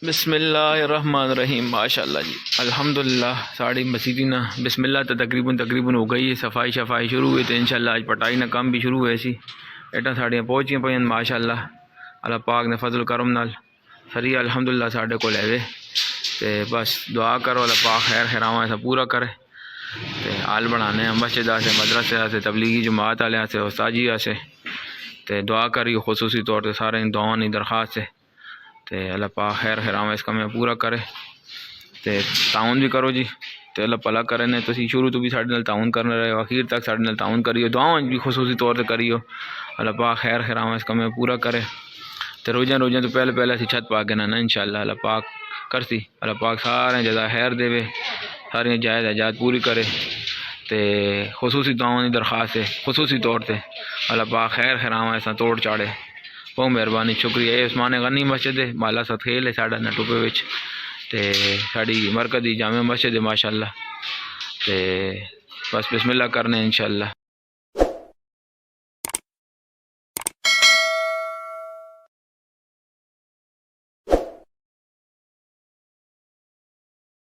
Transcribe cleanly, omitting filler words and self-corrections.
بسم اللہ الرحمن الرحیم ماشاءاللہ جی الحمدللہ ساڑی مسیدی نا بسم اللہ تو تقریباً ہو گئی ہے. صفائی شروع ہوئی تو انشاءاللہ آج پٹائی نا کام بھی شروع ہوئے سی. ایٹا ساڑیاں پہنچیاں پہ ماشاءاللہ اللہ پاک نے فضل کرم نال سری الحمدللہ ساڑے کو لے تے بس دعا کرو اللہ پاک خیر خیراواں ایسا پورا کرے. تے حال بنانے ہیں مسجد سے مدرسے سے تبلیغی جماعت والے سے استاجی سے تے دعا کریو خصوصی طور تے سارے دعاؤں کی درخواست ہے تے اللہ پاک خیر خیراواں اس کا میں پورا کرے. تے تعاون بھی کرو جی تے اللہ پلا کرے نے تسی شروع تو بھی ساڈے نال تعاون کرنے رہے ہو اخیر تک ساڈے نال تعاون کریو دعاؤں بھی خصوصی طور تے کریو اللہ پاک خیر خیراواں اس کا میں پورا کرے. تے روزاں تو پہلے اسی چھت پا کے نا انشاءاللہ اللہ پاک کرسی اللہ پاک سارے جزا خیر دے ساری جائز حاجات پوری کرے. تے خصوصی دعاؤں کی درخواست ہے خصوصی طور تے اللہ پاک خیر خیراواں ایسا توڑ چاڑے. بہت مہربانی شکریہ. یہ عثمان غنی مسجد ہے بالا ست خیل ہے ساڈا نٹوپے وچ تے ساڑی مرکزی جامع مسجد ہے ماشاءاللہ. تے بس بسم اللہ کرنے انشاءاللہ.